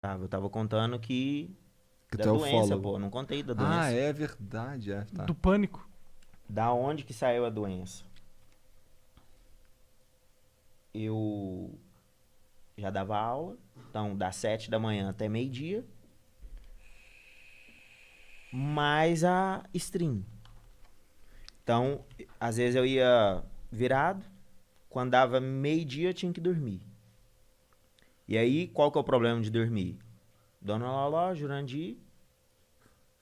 Eu tava contando que Que da tu é doença, ufólogo. pô. Não contei da Ah, doença. é verdade, tá. Do pânico. Da onde que saiu a doença? Eu já dava aula, então das 7 da manhã até meio-dia, mais a stream. Então, às vezes eu ia virado, quando dava meio-dia eu tinha que dormir. E aí, qual que é o problema de dormir? Dona Loló, Jurandir,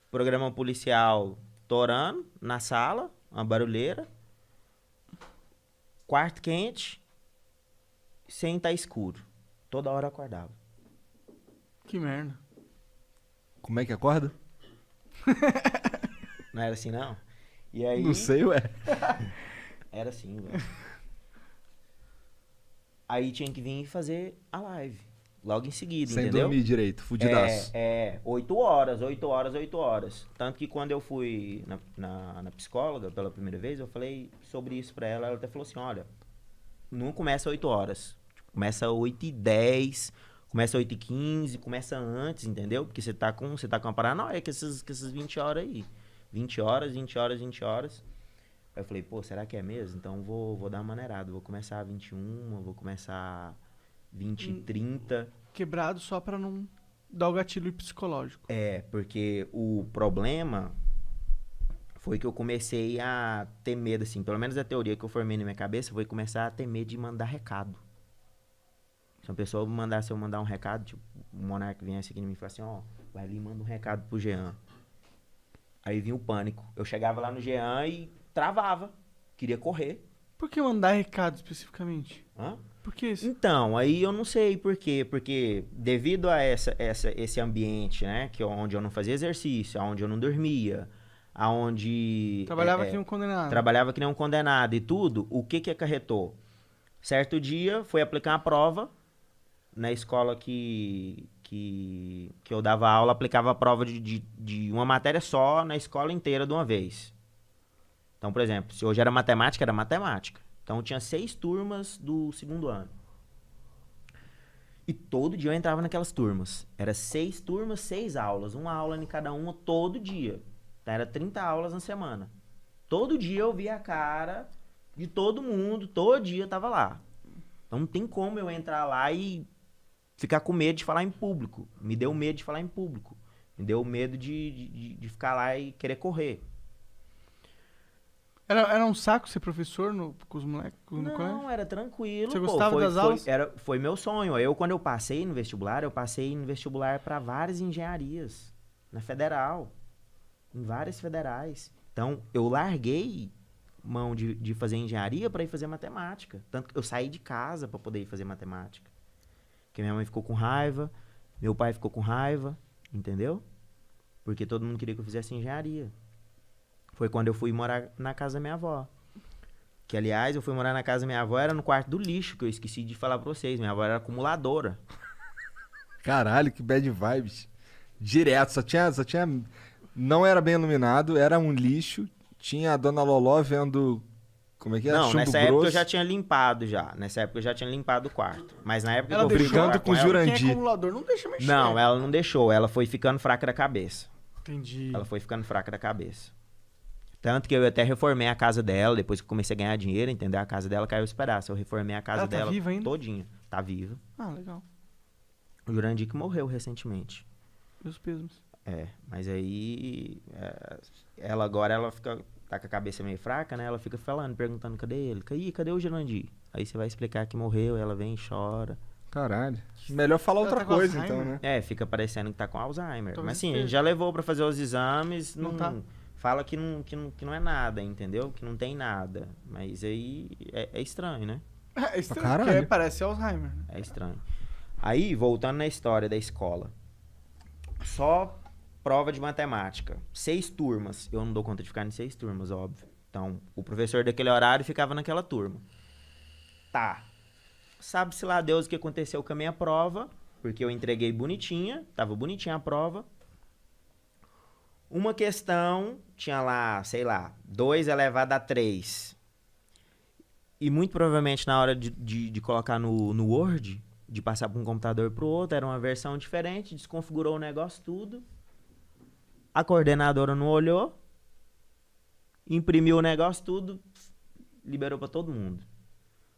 programa policial torando na sala, uma barulheira, quarto quente, sem estar escuro. Toda hora eu acordava. Que merda. Como é que acorda? Não era assim, não? E Não aí, sei, ué. era assim, velho. Aí tinha que vir fazer a live. Logo em seguida, Sem entendeu? dormir direito, fudidaço. 8 horas, 8 horas, 8 horas. Tanto que quando eu fui na psicóloga pela primeira vez, eu falei sobre isso pra ela. Ela até falou assim, olha, não começa 8 horas. Começa 8h10, começa 8h15, começa antes, entendeu? Porque você tá com uma paranoia com essas 20 horas aí. 20 horas, 20 horas, 20 horas. Aí eu falei, pô, será que é mesmo? Então vou dar uma maneirada. Vou começar 21, vou começar 20, 30. Quebrado só pra não dar o gatilho psicológico. É, porque o problema foi que eu comecei a ter medo, assim, pelo menos a teoria que eu formei na minha cabeça foi começar a ter medo de mandar recado. Se uma pessoa se eu mandar um recado, tipo, o Monark viesse aqui em mim e falasse assim, ó, vai ali e manda um recado pro Jean. Aí vinha o pânico. Eu chegava lá no Jean e travava. Queria correr. Por que mandar recado especificamente? Hã? Por que isso? Então, aí eu não sei por quê. Porque devido a esse ambiente, né? Que onde eu não fazia exercício, onde eu não dormia, aonde Trabalhava que nem um condenado. trabalhava que nem um condenado e tudo, o que que acarretou? Certo dia, fui aplicar uma prova na escola que eu dava aula, aplicava a prova de uma matéria só na escola inteira de uma vez. Então, por exemplo, se hoje era matemática, era matemática. Então, tinha 6 turmas do segundo ano. E todo dia eu entrava naquelas turmas. Era 6 turmas, 6 aulas. Uma aula em cada uma todo dia. Então, era 30 aulas na semana. Todo dia eu via a cara de todo mundo. Todo dia eu tava lá. Então, não tem como eu entrar lá e ficar com medo de falar em público. Me deu medo de falar em público. Me deu medo de ficar lá e querer correr. Era um saco ser professor com os moleques no colégio? Não, era tranquilo. Você pô. gostava das aulas? Foi meu sonho. Quando eu passei no vestibular para várias engenharias. Na federal. Em várias federais. Então, eu larguei mão de fazer engenharia para ir fazer matemática. Tanto que eu saí de casa para poder ir fazer matemática. Porque minha mãe ficou com raiva, meu pai ficou com raiva, entendeu? Porque todo mundo queria que eu fizesse engenharia. Foi quando eu fui morar na casa da minha avó. Que, aliás, eu fui morar na casa da minha avó, era no quarto do lixo, que eu esqueci de falar pra vocês. Minha avó era acumuladora. Caralho, que bad vibes. Direto, só tinha. Não era bem iluminado, era um lixo. Tinha a dona Loló vendo. Como é que é? Não, Chumbo nessa grosso. época eu já tinha limpado já. Nessa época eu já tinha limpado o quarto. Mas na época Ela que eu fui deixou? morar Brincando com o ela- Quem é Jurandir. acumulador não deixa mexer. Não, ela não deixou. Ela foi ficando fraca da cabeça. Entendi. Ela foi ficando fraca da cabeça. Tanto que eu até reformei a casa dela, depois que eu comecei a ganhar dinheiro, entendeu? A casa dela caiu os pedaços. Eu reformei a casa Ela tá dela viva ainda? todinha. Tá viva. Ah, legal. O Jurandir que morreu recentemente. Meus pesos. Mas aí ela agora tá com a cabeça meio fraca, né? Ela fica falando, perguntando, cadê ele? Cadê o Jurandir? Aí você vai explicar que morreu, ela vem e chora. Caralho. Melhor falar Ela outra tá com coisa, Alzheimer? então, né? Fica parecendo que tá com Alzheimer. Talvez Mas sim, a esteja. gente já levou pra fazer os exames, Não não tá. fala que não é nada, entendeu? Que não tem nada. Mas aí é estranho, né? É estranho, caralho. porque parece Alzheimer. Né? É estranho. Aí, voltando na história da escola. Só prova de matemática. 6 turmas. Eu não dou conta de ficar em 6 turmas, óbvio. Então, o professor daquele horário ficava naquela turma. Tá. Sabe-se lá Deus o que aconteceu com a minha prova, porque eu entreguei bonitinha, tava bonitinha a prova. Uma questão, tinha lá, sei lá, 2 elevado a 3. E muito provavelmente na hora de colocar no Word, de passar para um computador pro outro, era uma versão diferente, desconfigurou o negócio tudo. A coordenadora não olhou, imprimiu o negócio tudo, liberou para todo mundo.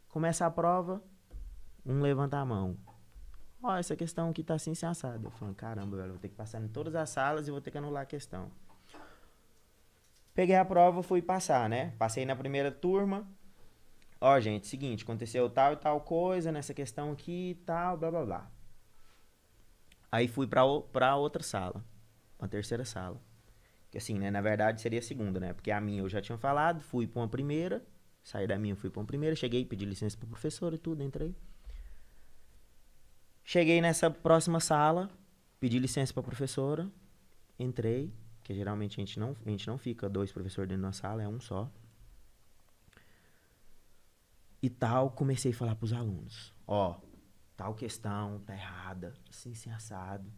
Começa a prova, um levanta a mão. Ó, essa questão aqui tá assim, sem assado. Eu falei, caramba, velho, vou ter que passar em todas as salas e vou ter que anular a questão. Peguei a prova, fui passar, né? Passei na primeira turma. Ó, gente, seguinte, aconteceu tal e tal coisa nessa questão aqui e tal, blá, blá, blá. Aí fui pra outra sala, uma terceira sala. Que assim, né, na verdade seria a segunda, né? Porque a minha eu já tinha falado, fui pra uma primeira, saí da minha, fui pra uma primeira, cheguei, pedi licença pro professor e tudo, entrei. Cheguei nessa próxima sala, pedi licença pra professora, entrei, que geralmente a gente não fica 2 professores dentro de uma sala, é um só. E tal, comecei a falar pros alunos. Ó, tal questão tá errada, assim, assim, assado.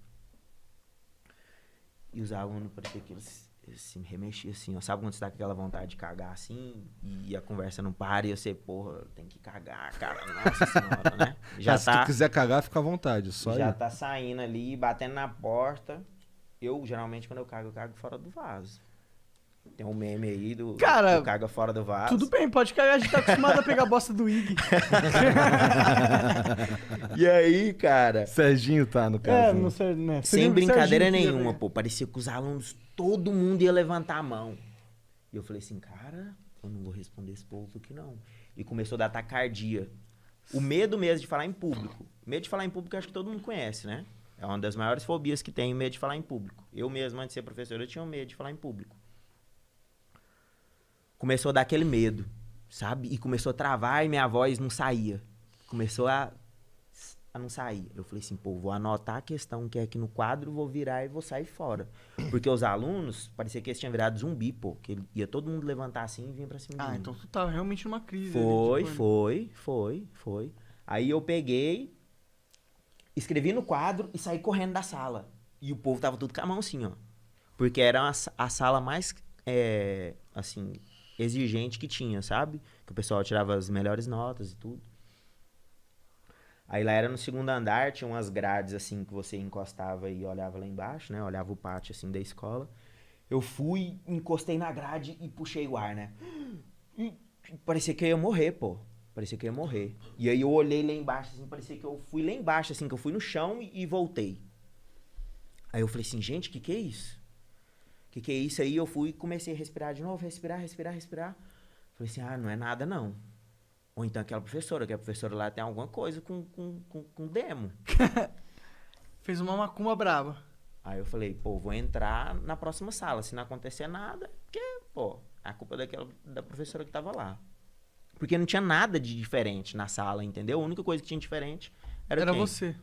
E os alunos, parecia que eles se remexiam assim, ó. Sabe quando você tá com aquela vontade de cagar assim, e a conversa não para, e você, porra, tem que cagar, cara, nossa senhora, né? Já Se tá, tu quiser cagar, fica à vontade, só já aí. tá saindo ali, batendo na porta. Eu, geralmente, quando eu cago fora do vaso. Tem um meme aí do Cara, caga fora do vaso. Tudo bem, pode cagar, a gente tá acostumado a pegar a bosta do Ig. E aí, cara, Serginho tá, no caso. É, né? não sei, né? sem brincadeira Serginho que ia nenhuma, pegar. pô, parecia que os alunos, todo mundo ia levantar a mão. E eu falei assim, cara, eu não vou responder esse povo aqui não. E começou a dar taquicardia. O medo mesmo de falar em público. O medo de falar em público, eu acho que todo mundo conhece, né? É uma das maiores fobias que tem, o medo de falar em público. Eu mesmo, antes de ser professor, eu tinha medo de falar em público. Começou a dar aquele medo, sabe? E começou a travar e minha voz não saía. Começou a não sair. Eu falei assim, pô, vou anotar a questão que é aqui no quadro, vou virar e vou sair fora. Porque os alunos, parecia que eles tinham virado zumbi, pô. Que ia todo mundo levantar assim e vinha pra cima de mim. Então tu tava realmente numa crise. Foi, ali, tipo, foi. Aí eu peguei, escrevi no quadro e saí correndo da sala. E o povo tava tudo com a mão assim, ó. Porque era a sala mais, assim, exigente que tinha, sabe? Que o pessoal tirava as melhores notas e tudo. Aí lá era no segundo andar, tinha umas grades assim que você encostava e olhava lá embaixo, né? Olhava o pátio assim da escola. Eu fui, encostei na grade e puxei o ar, né? E parecia que eu ia morrer, pô. Parecia que eu ia morrer. E aí eu olhei lá embaixo, assim, parecia que eu fui lá embaixo, assim, que eu fui no chão e voltei. Aí eu falei assim, gente, que é isso? Que é isso? Aí eu fui e comecei a respirar de novo, respirar. Falei assim, não é nada não. Ou então aquela professora, que a professora lá tem alguma coisa com demo. Fez uma macumba braba. Aí eu falei, pô, vou entrar na próxima sala. Se não acontecer nada, porque, pô, a culpa da professora que tava lá. Porque não tinha nada de diferente na sala, entendeu? A única coisa que tinha diferente era quem? você.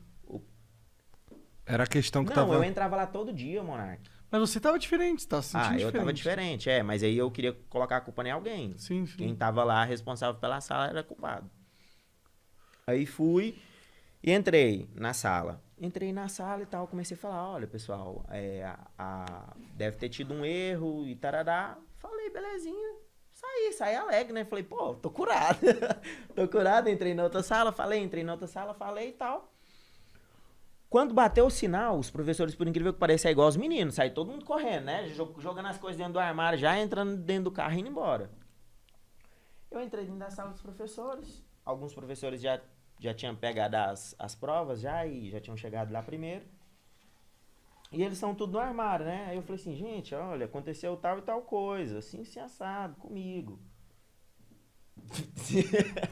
Era a questão que Não, tava... eu entrava lá todo dia, Monark. Mas você tava diferente, você tava se sentindo Eu tava diferente, mas aí eu queria colocar a culpa em alguém. Sim. Quem tava lá responsável pela sala era culpado. Aí fui e entrei na sala. Entrei na sala e tal, comecei a falar, olha, pessoal, deve ter tido um erro e tarará. Falei, belezinha. Saí alegre, né? Falei, pô, tô curado. Tô curado, entrei na outra sala, falei e tal. Quando bateu o sinal, os professores, por incrível que pareça, é igual os meninos. Sai todo mundo correndo, né? Jogando as coisas dentro do armário, já entrando dentro do carro e indo embora. Eu entrei dentro da sala dos professores. Alguns professores já tinham pegado as provas e já tinham chegado lá primeiro. E eles estão tudo no armário, né? Aí eu falei assim, gente, olha, aconteceu tal e tal coisa. Assim, assado, comigo.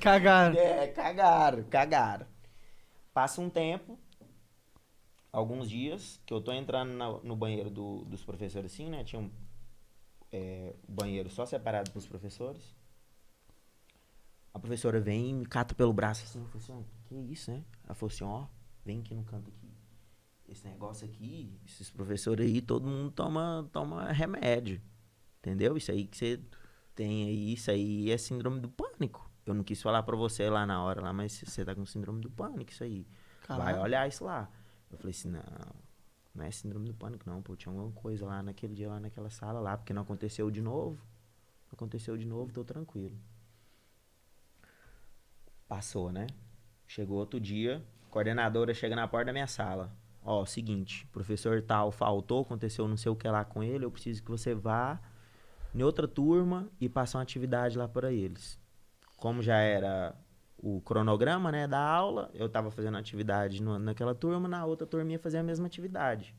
Cagaram. Cagaram. Passa um tempo, alguns dias, que eu tô entrando no banheiro dos professores assim, né? Tinha um banheiro só separado pros professores. A professora vem e me cata pelo braço assim. Eu falei assim, que isso, né? Ela falou assim, vem aqui no canto aqui. Esse negócio aqui, esses professores aí, todo mundo toma remédio. Entendeu? Isso aí que você tem aí, isso aí é síndrome do pânico. Eu não quis falar pra você lá na hora, mas você tá com síndrome do pânico, isso aí. Caralho. Vai olhar isso lá. Eu falei assim, não é síndrome do pânico não, pô. Tinha alguma coisa lá naquele dia, lá naquela sala lá, porque não aconteceu de novo. Tô tranquilo. Passou, né? Chegou outro dia, Coordenadora chega na porta da minha sala. Ó, seguinte, professor tal faltou, aconteceu não sei o que lá com ele, eu preciso que você vá em outra turma e passe uma atividade lá para eles. Como já era o cronograma, né, da aula, eu tava fazendo atividade naquela turma, na outra turma ia fazer a mesma atividade.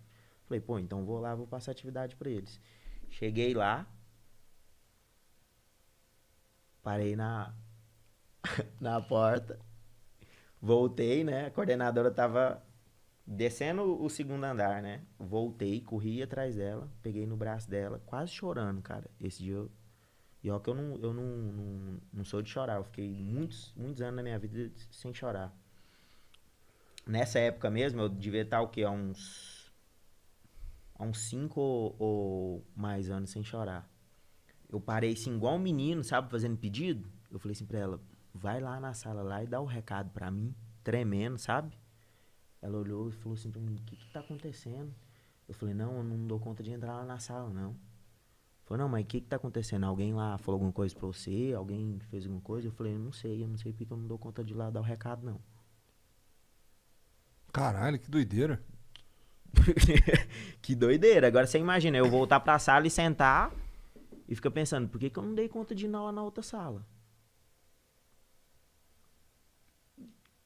Falei, pô, então vou lá, vou passar atividade para eles. Cheguei lá, parei na porta, voltei, né, a coordenadora tava descendo o segundo andar, né, voltei, corri atrás dela, peguei no braço dela, quase chorando, cara. Esse dia e ó que eu não sou de chorar, eu fiquei muitos anos na minha vida sem chorar. Nessa época mesmo, eu devia estar o quê? Há uns 5 ou mais anos sem chorar. Eu parei assim, igual um menino, sabe, fazendo pedido. Eu falei assim pra ela, vai lá na sala lá e dá o recado pra mim, tremendo, sabe? Ela olhou e falou assim pra mim, o que tá acontecendo? Eu falei, não, eu não dou conta de entrar lá na sala, não. Falei, não, mas o que tá acontecendo? Alguém lá falou alguma coisa pra você? Alguém fez alguma coisa? Eu falei, eu não sei porque eu não dou conta de ir lá dar o recado, não. Caralho, que doideira. Que doideira. Agora você imagina, eu voltar pra sala e sentar e ficar pensando, por que eu não dei conta de ir lá na outra sala?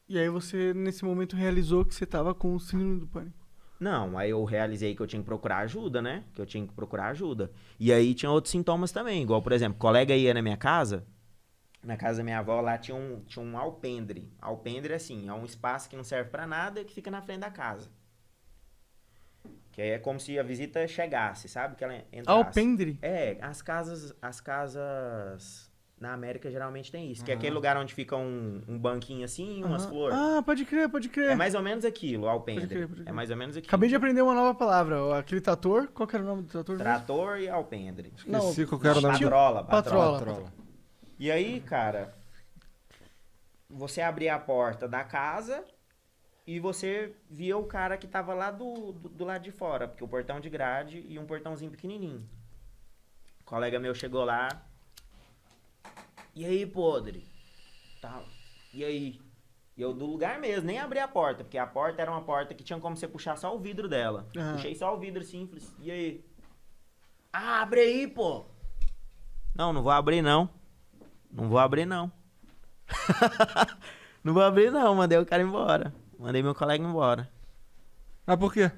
E aí você, nesse momento, realizou que você tava com o síndrome do pânico. Não, aí eu realizei que eu tinha que procurar ajuda, né? Que eu tinha que procurar ajuda. E aí tinha outros sintomas também, igual, por exemplo, colega ia na minha casa, na casa da minha avó, lá tinha um alpendre. Alpendre, assim, é um espaço que não serve pra nada, que fica na frente da casa. Que aí é como se a visita chegasse, sabe? Que ela entrasse. Alpendre? É, as casas na América geralmente tem isso. Que é aquele lugar onde fica um banquinho assim, umas flores. Ah, pode crer, pode crer. É mais ou menos aquilo, alpendre. Pode crer. É mais ou menos aquilo. Acabei de aprender uma nova palavra. Aquele trator, qual que era o nome do trator? Trator e alpendre. Esqueci qual que era o nome. Patrola. E aí, cara, você abria a porta da casa e você via o cara que tava lá do lado de fora, porque o portão de grade e um portãozinho pequenininho. O colega meu chegou lá. E aí, podre? Tá. E aí? E eu do lugar mesmo, nem abri a porta, porque a porta era uma porta que tinha como você puxar só o vidro dela. Uhum. Puxei só o vidro assim, falei, e aí? Ah, abre aí, pô! Não vou abrir não. Não vou abrir não. Não vou abrir não, mandei o cara embora. Mandei meu colega embora. Ah, por quê?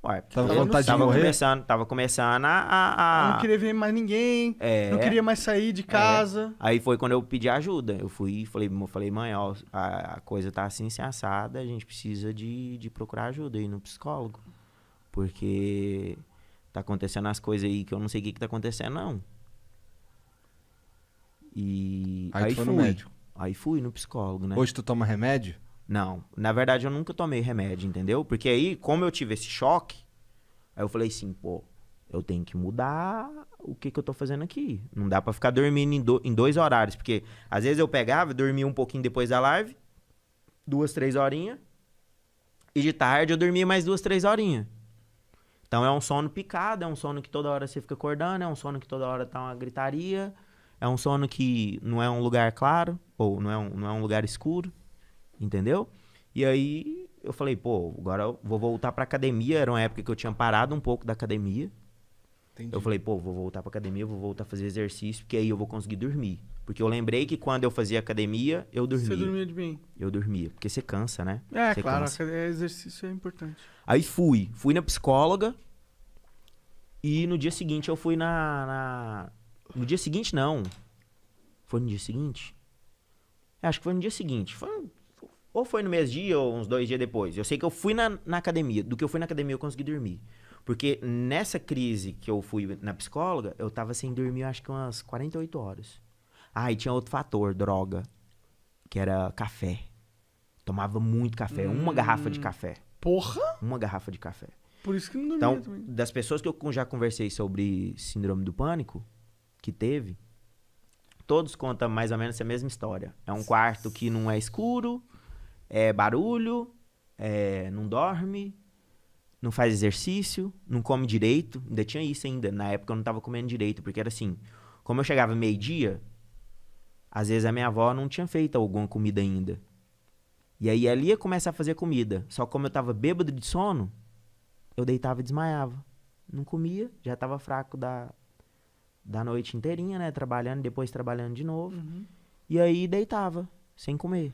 Ué, Tava com vontade de morrer? Tava começando Eu não queria ver mais ninguém, não queria mais sair de casa. Aí foi quando eu pedi ajuda. Eu fui e falei, mãe, ó, a coisa tá assim, assim, assada, a gente precisa de procurar ajuda aí no psicólogo. Porque tá acontecendo as coisas aí que eu não sei o que tá acontecendo, não. E Aí tu foi no fui. médico. Aí fui no psicólogo, né? Hoje tu toma remédio? Não, na verdade eu nunca tomei remédio, entendeu? Porque aí, como eu tive esse choque, aí eu falei assim, pô, eu tenho que mudar o que eu tô fazendo aqui. Não dá pra ficar dormindo em 2 horários, porque às vezes eu pegava, dormia um pouquinho depois da live, 2, 3 horinhas, e de tarde eu dormia mais 2, 3 horinhas. Então é um sono picado, é um sono que toda hora você fica acordando, é um sono que toda hora tá uma gritaria, é um sono que não é um lugar claro, ou não é um lugar escuro. Entendeu? E aí eu falei, pô, agora eu vou voltar pra academia. Era uma época que eu tinha parado um pouco da academia. Entendi. Eu falei, pô, vou voltar pra academia, vou voltar a fazer exercício, porque aí eu vou conseguir dormir. Porque eu lembrei que quando eu fazia academia, eu dormia. Você dormia de bem? Eu dormia, porque você cansa, né? É, Você claro, cansa. exercício é importante. Aí fui na psicóloga e no dia seguinte eu fui No dia seguinte, não. Foi no dia seguinte? Acho que foi no dia seguinte. Ou foi no mesmo dia ou uns 2 dias depois. Eu sei que eu fui na academia. Do que eu fui na academia eu consegui dormir. Porque nessa crise que eu fui na psicóloga, eu tava sem dormir acho que umas 48 horas. Ah, e tinha outro fator, droga. Que era café. Tomava muito café. Uma garrafa de café. Porra! Uma garrafa de café. Por isso que não dormia Então, também. das pessoas que eu já conversei sobre síndrome do pânico, que teve, todos contam mais ou menos essa mesma história. É um quarto que não é escuro, é barulho, não dorme, não faz exercício, não come direito. Ainda tinha isso ainda. Na época eu não tava comendo direito, porque era assim, como eu chegava meio-dia, às vezes a minha avó não tinha feito alguma comida ainda. E aí ela ia começar a fazer comida. Só que como eu tava bêbado de sono, eu deitava e desmaiava. Não comia, já tava fraco da noite inteirinha, né? Trabalhando, depois trabalhando de novo. Uhum. E aí deitava, sem comer.